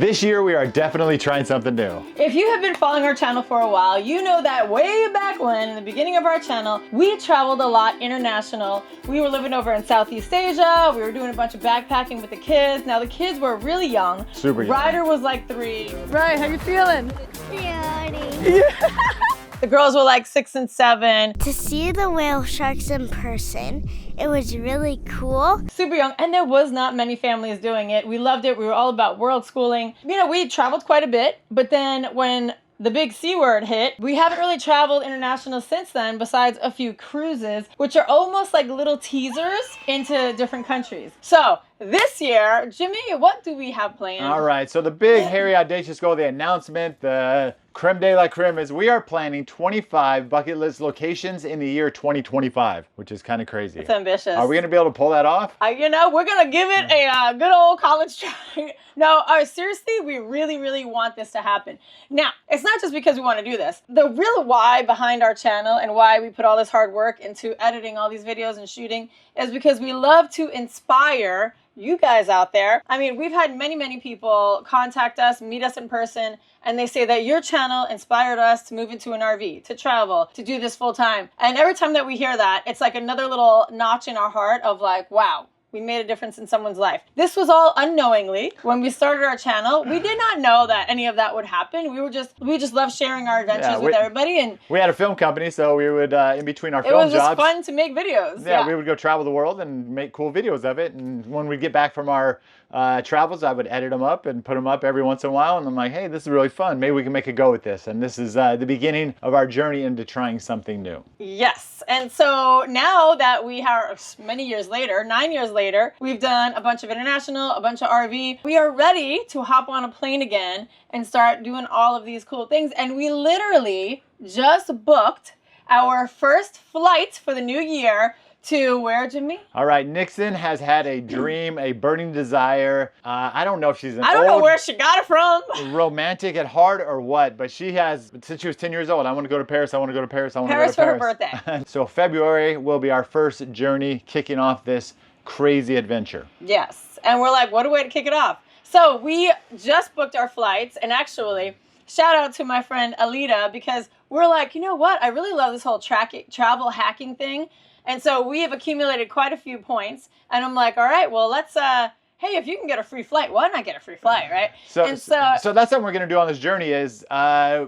This year we are definitely trying something new. If you have been following our channel for a while, you know that way back when, in the beginning of our channel, we traveled a lot international. We were living over in Southeast Asia. We were doing a bunch of backpacking with the kids. Now the kids were really young. Super young. Ryder was like 3. Right, how you feeling? Pretty. The girls were like 6 and 7. To see the whale sharks in person, it was really cool. Super young, and there was not many families doing it. We loved it. We were all about world schooling. You know, we traveled quite a bit, but then when the big C word hit, we haven't really traveled international since then, besides a few cruises, which are almost like little teasers into different countries. So this year, Jimmy, what do we have planned? All right, so the big, hairy, audacious goal, the announcement, the creme de la creme is we are planning 25 bucket list locations in the year 2025, which is kind of crazy. It's ambitious. Are we going to be able to pull that off? You know, we're going to give it a good old college try. No, seriously, we really, really want this to happen. Now, it's not just because we want to do this. The real why behind our channel and why we put all this hard work into editing all these videos and shooting is because we love to inspire you guys out there. I mean, we've had many, many people contact us, meet us in person, and they say that your channel inspired us to move into an RV, to travel, to do this full time. And every time that we hear that, it's like another little notch in our heart of like, wow, we made a difference in someone's life. This was all unknowingly. When we started our channel, we did not know that any of that would happen. We just love sharing our adventures with everybody. And we had a film company, so we would, in between our film jobs. It was just fun to make videos. Yeah, we would go travel the world and make cool videos of it. And when we get back from our travels, I would edit them up and put them up every once in a while. And I'm like, hey, this is really fun. Maybe we can make a go with this. And this is the beginning of our journey into trying something new. Yes. And so now that we are many years later, 9 years later, we've done a bunch of international, a bunch of RV. We are ready to hop on a plane again and start doing all of these cool things. And we literally just booked our first flight for the new year to where, Jimmy? All right, Nixon has had a dream, a burning desire. I don't know if she's I don't know where she got it from. Romantic at heart or what, but she has, since she was 10 years old, I want to go to Paris, I want to go to Paris, I want to go to Paris. For her birthday. So February will be our first journey kicking off this crazy adventure. Yes, and we're like, what a way to kick it off. So we just booked our flights, and actually, shout out to my friend Alita, because we're like, you know what? I really love this whole travel hacking thing. And so we have accumulated quite a few points. And I'm like, all right, well, let's, hey, if you can get a free flight, why not get a free flight, right? So that's something we're going to do on this journey is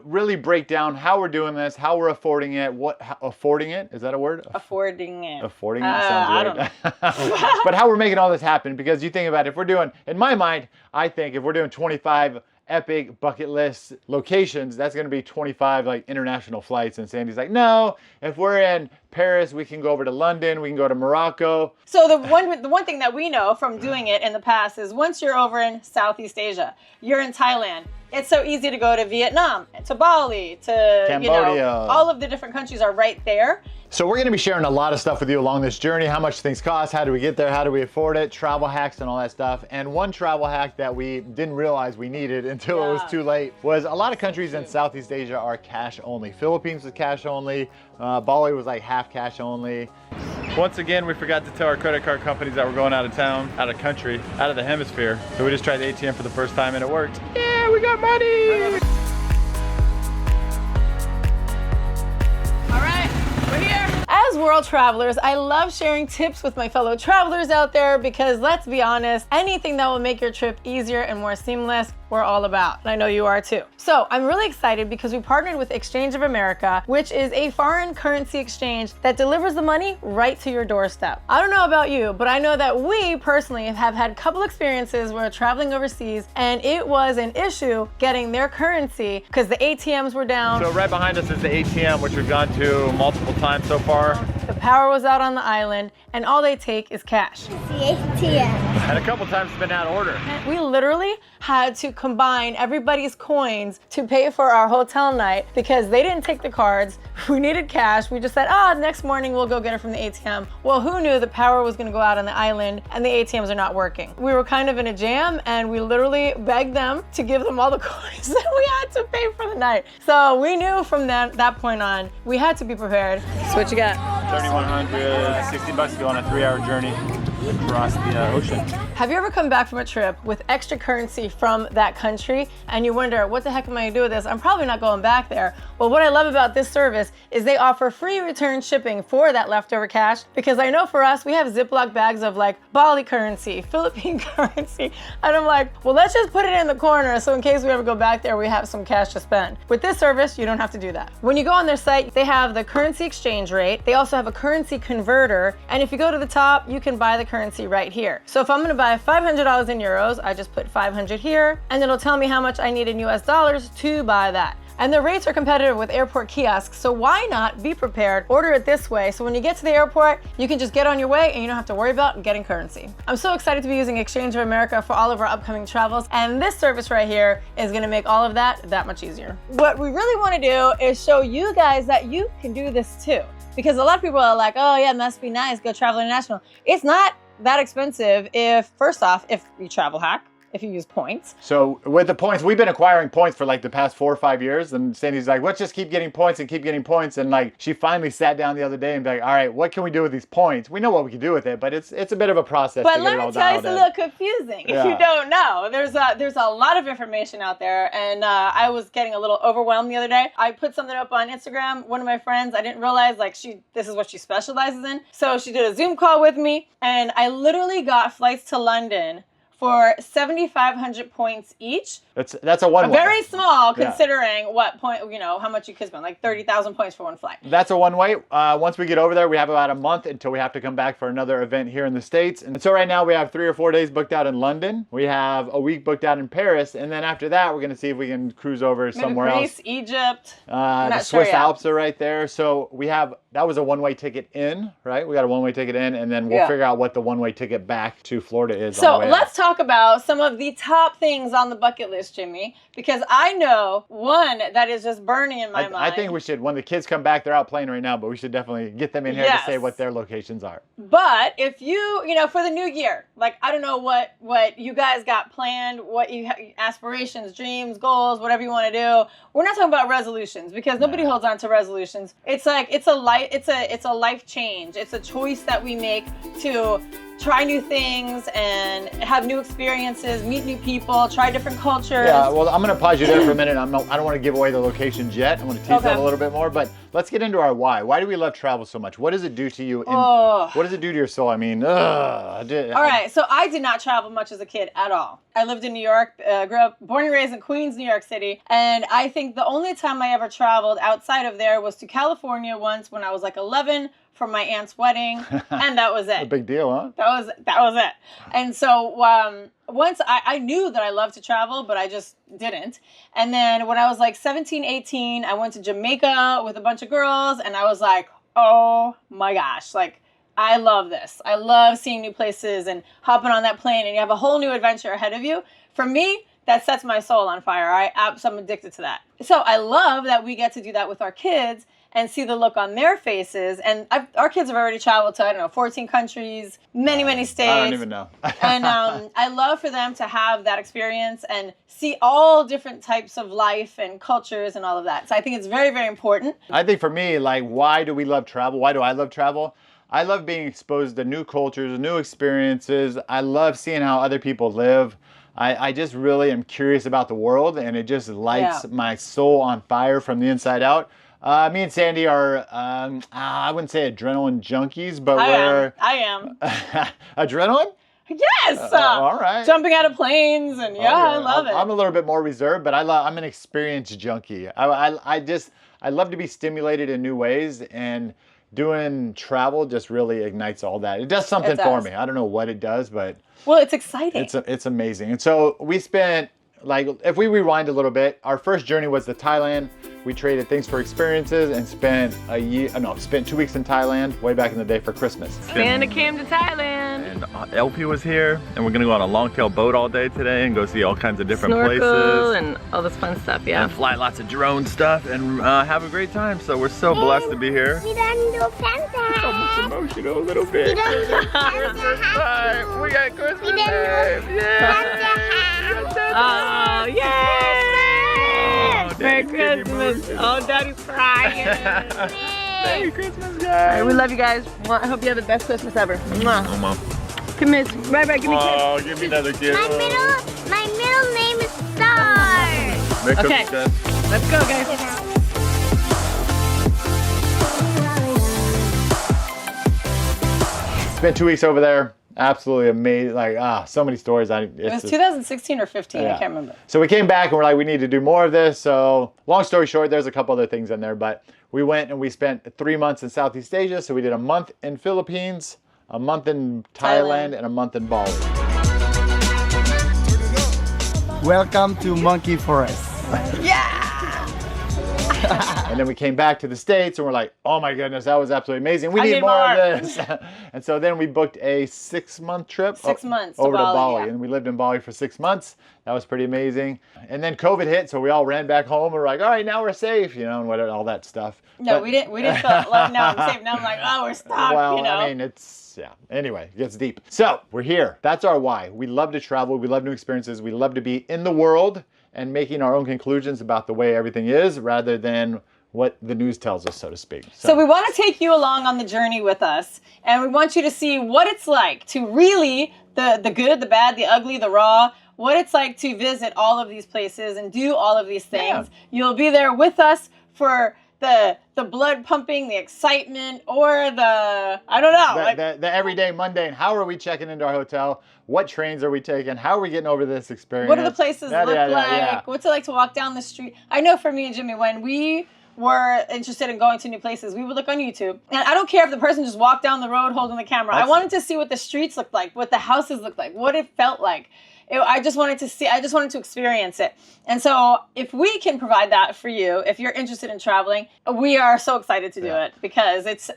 really break down how we're doing this, how we're affording it, affording it? Is that a word? Affording it. Affording it sounds weird. I don't know. But how we're making all this happen, because you think about it, if we're doing, in my mind, I think if we're doing 25 epic bucket list locations, that's going to be 25 like international flights. And Sandy's like, no, if we're in Paris, we can go over to London, we can go to Morocco. So the one thing that we know from doing it in the past is once you're over in Southeast Asia, you're in Thailand, it's so easy to go to Vietnam, to Bali, to Cambodia. You know, all of the different countries are right there. So we're going to be sharing a lot of stuff with you along this journey, how much things cost, how do we get there, how do we afford it, travel hacks and all that stuff. And one travel hack that we didn't realize we needed until it was too late was a lot of countries in Southeast Asia are cash only. Philippines was cash only, Bali was like half cash only. Once again, we forgot to tell our credit card companies that we're going out of town, out of country, out of the hemisphere. So we just tried the ATM for the first time and it worked. Yeah, we got money! As world travelers, I love sharing tips with my fellow travelers out there because let's be honest, anything that will make your trip easier and more seamless, we're all about. And I know you are too. So I'm really excited because we partnered with Xchange of America, which is a foreign currency exchange that delivers the money right to your doorstep. I don't know about you, but I know that we personally have had a couple experiences where traveling overseas and it was an issue getting their currency because the ATMs were down. So right behind us is the ATM, which we've gone to multiple times so far. The power was out on the island and all they take is cash. The ATM. And a couple times it's been out of order. And we literally had to combine everybody's coins to pay for our hotel night because they didn't take the cards. We needed cash. We just said, next morning we'll go get it from the ATM. Well, who knew the power was gonna go out on the island and the ATMs are not working. We were kind of in a jam and we literally begged them to give them all the coins that we had to pay for the night. So we knew from that point on, we had to be prepared. So what you got? 3,100, $60 to go on a 3-hour journey. across the ocean. Have you ever come back from a trip with extra currency from that country and you wonder, what the heck am I gonna do with this? I'm probably not going back there. Well, what I love about this service is they offer free return shipping for that leftover cash, because I know for us, we have Ziploc bags of like Bali currency, Philippine currency, and I'm like, well, let's just put it in the corner so in case we ever go back there, we have some cash to spend. With this service, you don't have to do that. When you go on their site, they have the currency exchange rate. They also have a currency converter, and if you go to the top, you can buy the currency right here. So if I'm gonna buy $500 in euros, I just put 500 here, and it'll tell me how much I need in US dollars to buy that. And the rates are competitive with airport kiosks, so why not be prepared, order it this way, so when you get to the airport, you can just get on your way and you don't have to worry about getting currency. I'm so excited to be using Xchange of America for all of our upcoming travels, and this service right here is gonna make all of that much easier. What we really wanna do is show you guys that you can do this too. Because a lot of people are like, oh yeah, it must be nice, go travel international. It's not that expensive first off, if you travel hack, if you use points. So with the points, we've been acquiring points for like the past 4 or 5 years, and Sandy's like, let's just keep getting points and keep getting points. And like, she finally sat down the other day and be like, all right, what can we do with these points? We know what we can do with it, but it's a bit of a process but to get it all let me tell you, dialed it's a in. little confusing if you don't know. There's a lot of information out there, and I was getting a little overwhelmed the other day. I put something up on Instagram. One of my friends, I didn't realize like this is what she specializes in. So she did a Zoom call with me, and I literally got flights to London for 7,500 points each. That's a one-way. Very small considering what point, how much you could spend, like 30,000 points for one flight. That's a one-way. Once we get over there, we have about a month until we have to come back for another event here in the States. And so right now we have 3 or 4 days booked out in London. We have a week booked out in Paris. And then after that, we're going to see if we can cruise over somewhere Greece, else. Egypt. The Swiss Alps are right there. So that was a one-way ticket in, right? We got a one-way ticket in, and then we'll figure out what the one-way ticket back to Florida is. So let's talk about some of the top things on the bucket list, Jimmy, because I know one that is just burning in my mind. I think we should, when the kids come back, they're out playing right now, but we should definitely get them in here to say what their locations are. But if for the new year, like, I don't know what you guys got planned, what you aspirations, dreams, goals, whatever you want to do. We're not talking about resolutions, because nobody holds on to resolutions. It's like, it's a life change. It's a choice that we make to try new things and have new experiences, meet new people, try different cultures. Yeah, well, I'm going to pause you there for a minute. I don't want to give away the locations yet. I'm going to tease that a little bit more, but let's get into our why. Why do we love travel so much? What does it do to you? What does it do to your soul? I mean, all right, so I did not travel much as a kid at all. I lived in New York, born and raised in Queens, New York City, and I think the only time I ever traveled outside of there was to California once when I was like 11 for my aunt's wedding, and that was it. A big deal, huh? That was it. And so once I knew that I loved to travel, but I just didn't. And then when I was like 17, 18, I went to Jamaica with a bunch of girls, and I was like, oh my gosh, like, I love this. I love seeing new places and hopping on that plane, and you have a whole new adventure ahead of you. For me, that sets my soul on fire. I'm addicted to that. So I love that we get to do that with our kids and see the look on their faces. And our kids have already traveled to, 14 countries, many states. I don't even know. And I love for them to have that experience and see all different types of life and cultures and all of that. So I think it's very, very important. I think for me, like, why do we love travel? Why do I love travel? I love being exposed to new cultures, new experiences. I love seeing how other people live. I just really am curious about the world, and it just lights my soul on fire from the inside out. Me and Sandy are, I wouldn't say adrenaline junkies, but I am. Adrenaline? Yes. All right. Jumping out of planes, and I love it. I'm a little bit more reserved, but I'm an experience junkie. I love to be stimulated in new ways, and doing travel just really ignites all that. It does something for me. I don't know what it does, but well, it's exciting. It's amazing. And so we spent, like, if we rewind a little bit, our first journey was to Thailand. We traded things for experiences and spent 2 weeks in Thailand way back in the day for Christmas. Santa came to Thailand. And LP was here, and we're gonna go on a long-tail boat all day today and go see all kinds of different Snorkel places. and all this fun stuff, yeah. And fly lots of drone stuff and have a great time. So we're so blessed to be here. We done do Santa. Almost emotional a little bit. We done do Santa hat. We got Christmas We done do Santa hat. Oh, yay! Merry Christmas. Oh, Daddy's crying. Merry Christmas, guys. All right, we love you guys. I hope you have the best Christmas ever. Mwah. Miss. Right, give me Oh, give me another kiss. My middle name is Star. Make up Okay. the best. Let's go, guys. Spent 2 weeks over there. Absolutely amazing. Like, so many stories. It was 2016 or 15, Yeah. I can't remember. So we came back and we're like, we need to do more of this. So long story short, there's a couple other things in there, but we went and we spent 3 months in Southeast Asia. So we did a month in Philippines, a month in Thailand, and a month in Bali. Welcome to Monkey Forest. Yeah! And then we came back to the States and we're like, oh my goodness, that was absolutely amazing. We I need need more more. of this. And so then we booked a 6-month trip. 6 months to over to Bali, Bali. yeah. And we lived in Bali for 6 months. That was pretty amazing. And then COVID hit, so we all ran back home and we're like, all right, now we're safe, you know, and all that stuff. No, But- we didn't feel like, now I'm safe. Now I'm like, oh, we're stuck, Well, you know? I mean, yeah. Anyway, it gets deep. So we're here. That's our why. We love to travel. We love new experiences. We love to be in the world and making our own conclusions about the way everything is rather than what the news tells us, so to speak. So we want to take you along on the journey with us, and we want you to see what it's like to really, the good, the bad, the ugly, the raw, what it's like to visit all of these places and do all of these things. Yeah. You'll be there with us for the blood pumping, the excitement, or the, I don't know. The everyday mundane. How are we checking into our hotel? What trains are we taking? How are we getting over this experience? What do the places Yeah, look yeah, like? yeah. What's it like to walk down the street? I know for me and Jimmy, when we were interested in going to new places, we would look on YouTube. And I don't care if the person just walked down the road holding the camera. I wanted to see what the streets looked like, what the houses looked like, what it felt like. I just wanted to see, I just wanted to experience it. And so if we can provide that for you, if you're interested in traveling, we are so excited to do it because it's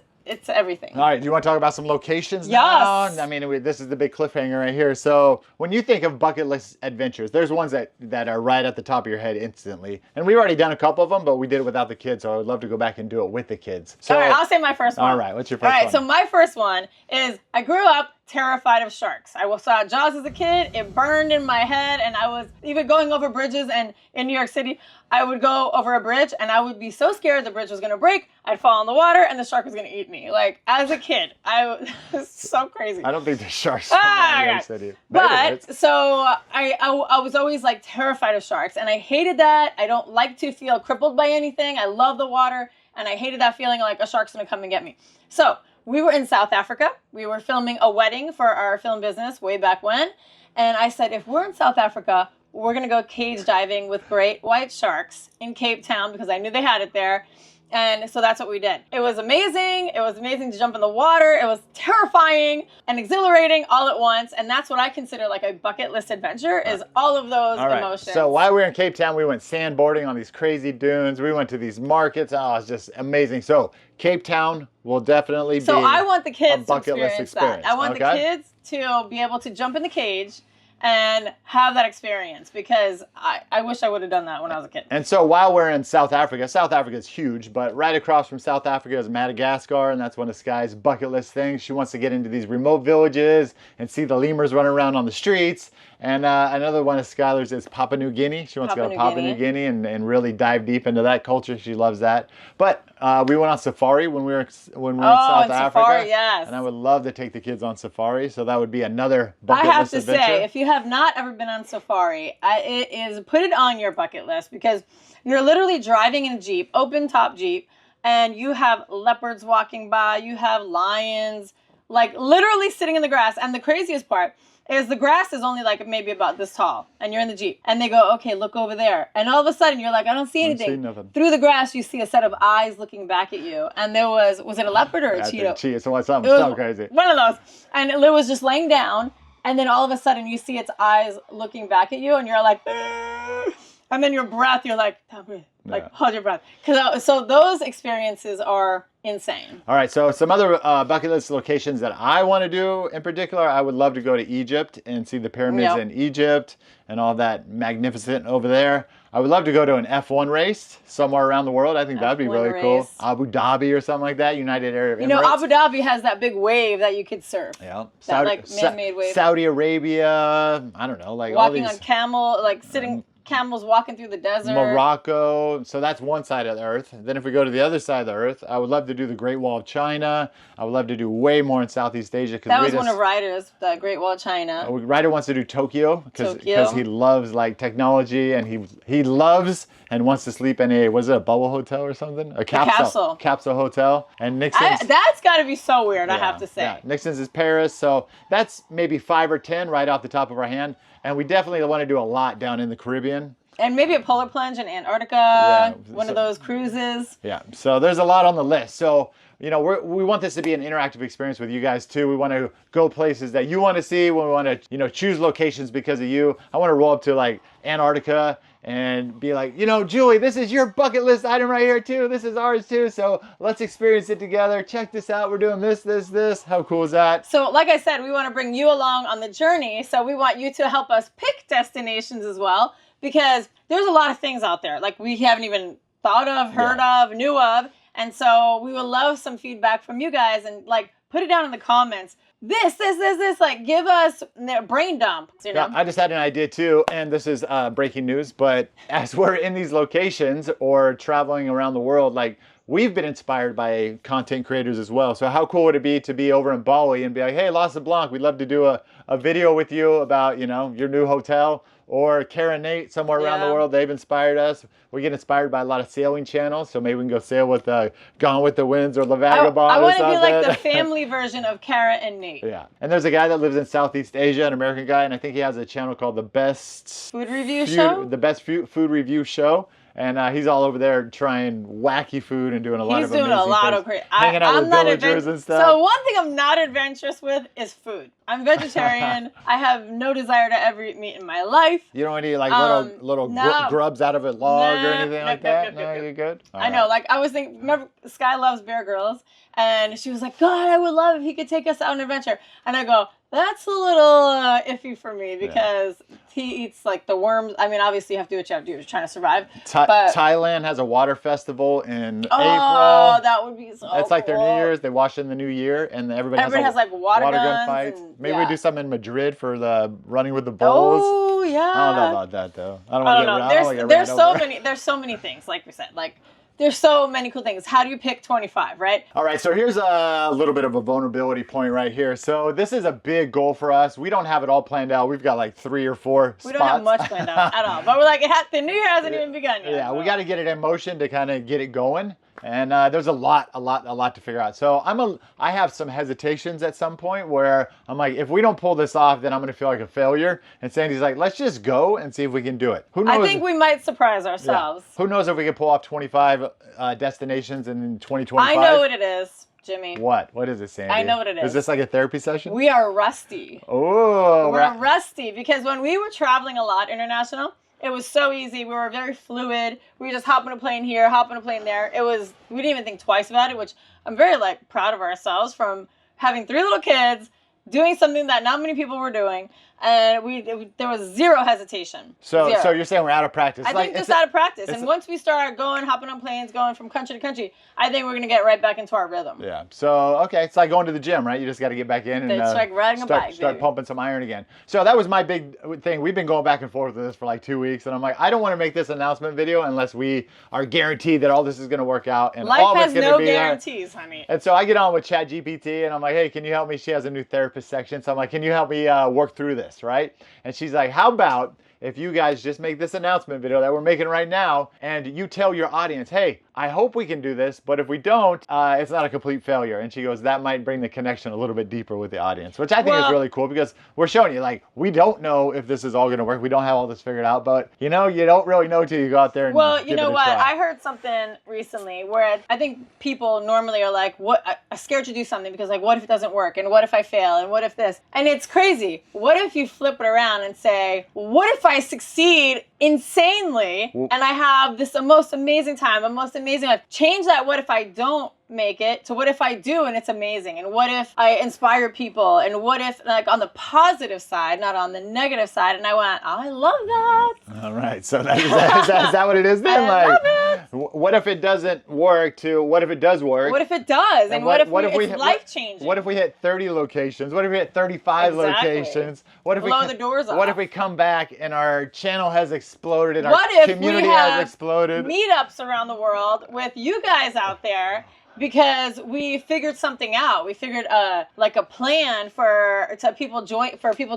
everything. All right, do you want to talk about some locations Yes. now? I mean, this is the big cliffhanger right here. So when you think of bucket list adventures, there's ones that are right at the top of your head instantly. And we've already done a couple of them, but we did it without the kids, so I would love to go back and do it with the kids. So, All right, I'll say my first one. All right, what's your first All right, one? so my first one is I grew up terrified of sharks. I saw Jaws as a kid. It burned in my head, and I was even going over bridges. And in New York City, I would go over a bridge, and I would be so scared the bridge was going to break. I'd fall in the water, and the shark was going to eat me. Like, as a kid, I was so crazy. I don't think there's sharks Ah, in New yeah. York City. Maybe But there's. so I was always like terrified of sharks, and I hated that. I don't like to feel crippled by anything. I love the water, and I hated that feeling like a shark's gonna come and get me. So we were in South Africa. We were filming a wedding for our film business way back when, and I said, if we're in South Africa, we're gonna go cage diving with great white sharks in Cape Town because I knew they had it there. And so that's what we did. It was amazing. It was amazing to jump in the water. It was terrifying and exhilarating all at once. And that's what I consider like a bucket list adventure is all of those All right. emotions. So while we were in Cape Town, we went sandboarding on these crazy dunes. We went to these markets. Oh, it's just amazing. So Cape Town will definitely be I want the kids to bucket list experience experience, that. I want the okay? kids to be able to jump in the cage and have that experience because I wish I would have done that when I was a kid. And so while we're in South Africa is huge, but right across from South Africa is Madagascar, and that's one of Sky's bucket list things. She wants to get into these remote villages and see the lemurs run around on the streets. And another one of Skylar's is Papua New Guinea. She wants to go to Papua New Guinea and really dive deep into that culture. She loves that. But we went on safari when we were in South Africa. Safari, yes. And I would love to take the kids on safari. So that would be another I bucket have list to adventure. say, if you have not ever been on safari, put it on your bucket list because you're literally driving in a Jeep, open top Jeep, and you have leopards walking by, you have lions, like literally sitting in the grass. And the craziest part is the grass is only like maybe about this tall, and you're in the Jeep, and they go, okay, look over there. And all of a sudden you're like, I don't see anything. see nothing. Through the grass, you see a set of eyes looking back at you. And there was it a leopard or a cheetah? Something crazy. One of those. And it was just laying down. And then all of a sudden you see its eyes looking back at you and you're like, "Arr!" And then your breath, you're like, don't breathe. Like, Yeah. hold your breath. So those experiences are insane. All right, so some other bucket list locations that I want to do in particular, I would love to go to Egypt and see the pyramids Yep. in Egypt and all that magnificent over there. I would love to go to an F1 race somewhere around the world. I think that'd be F1 really cool. race. Abu Dhabi or something like that, United Arab Emirates. You know, Abu Dhabi has that big wave that you could surf. Yeah. That, like, man-made wave. Saudi Arabia, I don't know, like all Walking these. on camel, like sitting camels walking through the desert. Morocco. So that's one side of the earth. Then if we go to the other side of the earth, I would love to do the Great Wall of China. I would love to do way more in Southeast Asia. That was one of Ryder's, the Great Wall of China. Ryder wants to do Tokyo because he loves like technology, and he loves and wants to sleep in a, was it a bubble hotel or something? A capsule hotel. And Nixon's, that's got to be so weird, I have to say. Yeah. Nixon's is Paris, so that's maybe 5 or 10 right off the top of our hand. And we definitely want to do a lot down in the Caribbean. And maybe a polar plunge in Antarctica, one of those cruises. Yeah, so there's a lot on the list. So, you know, we want this to be an interactive experience with you guys too. We want to go places that you want to see. We want to, you know, choose locations because of you. I want to roll up to like Antarctica and be like, you know, Julie, this is your bucket list item right here too. This is ours too. So let's experience it together. Check this out. We're doing this, this, this. How cool is that? So like I said, we want to bring you along on the journey. So we want you to help us pick destinations as well, because there's a lot of things out there like we haven't even thought of, heard of, knew of. And so we would love some feedback from you guys, and like put it down in the comments. This, like give us a brain dump. You know? Yeah, I just had an idea too, and this is breaking news, but as we're in these locations or traveling around the world, like we've been inspired by content creators as well. So how cool would it be to be over in Bali and be like, hey, Las Blanc, we'd love to do a video with you about, you know, your new hotel. Or Kara Nate, somewhere around the world, they've inspired us. We get inspired by a lot of sailing channels, so maybe we can go sail with Gone with the Winds or La Vagabond. I want to be like the family version of Kara and Nate. Yeah, and there's a guy that lives in Southeast Asia, an American guy, and I think he has a channel called The Best Food Review Show. The Best Food Review Show. And he's all over there trying wacky food and doing a lot of amazing things. He's doing a lot of great. Hanging out with villagers and stuff. So one thing I'm not adventurous with is food. I'm vegetarian. I have no desire to ever eat meat in my life. You don't eat like little grubs out of a log or anything like that? No, you're good? I know. Like I was thinking, remember Sky loves Bear Grylls. And she was like, God, I would love if he could take us out on an adventure. And I go, that's a little iffy for me because he eats like the worms. I mean, obviously you have to do what you have to do. You're trying to survive. Thailand has a water festival in April. Oh, that would be so It's like their New Year's. They wash in the New Year, and everybody has like water gun fights. Maybe we do something in Madrid for the running with the bulls. Oh, yeah. I don't know about that, though. I don't know. There's so many things, like we said. Like, there's so many cool things. How do you pick 25, right? All right, so here's a little bit of a vulnerability point right here. So this is a big goal for us. We don't have it all planned out. We've got like 3 or 4 spots. We don't have much planned out at all. But we're like, the New Year hasn't even begun yet. Yeah, we got to get it in motion to kind of get it going. And there's a lot to figure out. So I have some hesitations at some point where I'm like, if we don't pull this off, then I'm going to feel like a failure. And Sandy's like, let's just go and see if we can do it. Who knows? I think we might surprise ourselves. Yeah. Who knows if we can pull off 25 destinations in 2025? I know what it is, Jimmy. What? What is it, Sandy? I know what it is. Is this like a therapy session? We are rusty. Oh. We're rusty because when we were traveling a lot international, it was so easy. We were very fluid. We were just hopping a plane here, hopping a plane there. We didn't even think twice about it, which I'm very like proud of ourselves from having 3 little kids, doing something that not many people were doing. And there was zero hesitation. So you're saying we're out of practice? I think just out of practice. And once we start hopping on planes, going from country to country, I think we're going to get right back into our rhythm. Yeah. So, okay. It's like going to the gym, right? You just got to get back in and it's like riding a bike, start pumping some iron again. So that was my big thing. We've been going back and forth with this for like 2 weeks. And I'm like, I don't want to make this announcement video unless we are guaranteed that all this is going to work out. And life all has no guarantees, honey. And so I get on with ChatGPT and I'm like, hey, can you help me? She has a new therapist section. So I'm like, can you help me work through this, right? And she's like, how about if you guys just make this announcement video that we're making right now and you tell your audience, hey, I hope we can do this, but if we don't, it's not a complete failure. And she goes, that might bring the connection a little bit deeper with the audience, which I think is really cool because we're showing you, like, we don't know if this is all going to work. We don't have all this figured out, but, you know, you don't really know till you go out there and well, you know what? I heard something recently where I think people normally are like, what? I'm scared to do something because, like, what if it doesn't work? And what if I fail? And what if this? And it's crazy. What if you flip it around and say, what if I succeed insanely and I have this most amazing time, a most amazing life? Change that what if I don't make it to what if I do and it's amazing, and what if I inspire people, and what if, like, on the positive side, not on the negative side. And I went, I love that. All right, so is that what it is then? I love it. what if it doesn't work to what if it does work? What if it does? And what if it's hit, life-changing? What if we hit 30 locations? What if we hit 35 locations? What if blow the doors off? What if we come back and our channel has exploded and what our if community we have has exploded? Meetups around the world with you guys out there because we figured something out. We figured like a plan for people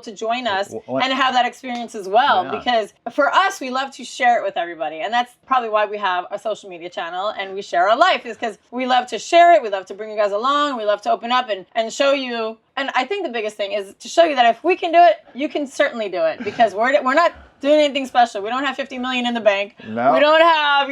to join us and have that experience as well. Yeah. Because for us, we love to share it with everybody, and that's probably why we have a social media channel and we share our life, is because we love to share it. We love to bring you guys along. We love to open up and show you. And I think the biggest thing is to show you that if we can do it, you can certainly do it, because we're not doing anything special. We don't have 50 million in the bank. No. We don't have,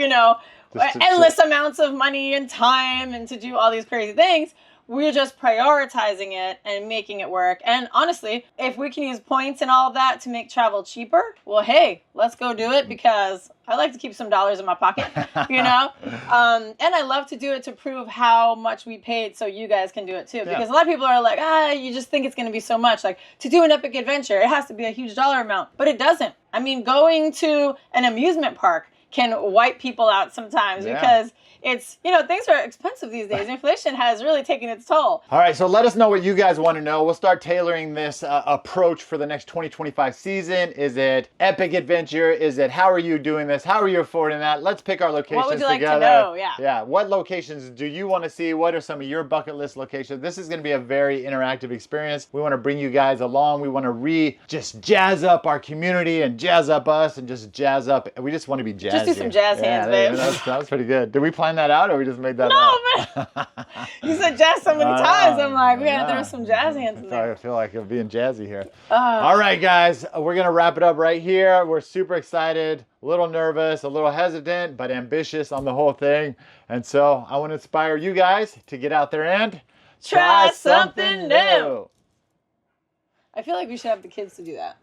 endless amounts of money and time and to do all these crazy things. We're just prioritizing it and making it work. And honestly, if we can use points and all of that to make travel cheaper, well, hey, let's go do it, because I like to keep some dollars in my pocket, And I love to do it to prove how much we paid so you guys can do it too. Because a lot of people are like, you just think it's going to be so much. Like, to do an epic adventure, it has to be a huge dollar amount. But it doesn't. I mean, going to an amusement park can wipe people out sometimes because it's, things are expensive these days. Inflation has really taken its toll. All right, so let us know what you guys want to know. We'll start tailoring this approach for the next 2025 season. Is it epic adventure? Is it how are you doing this? How are you affording that? Let's pick our locations together. What would you like to know? Yeah, what locations do you want to see? What are some of your bucket list locations? This is going to be a very interactive experience. We want to bring you guys along. We want to just jazz up our community and jazz up us and just jazz up. We just want to be jazzy. Just do some jazz hands, babe. That was pretty good. Did we plan that out, or we just made that up? But you said jazz so many times. I'm like, we gotta throw some jazz hands in there. I feel like I'm being jazzy here. All right, guys, we're gonna wrap it up right here. We're super excited, a little nervous, a little hesitant, but ambitious on the whole thing. And so I want to inspire you guys to get out there and try something new. I feel like we should have the kids to do that.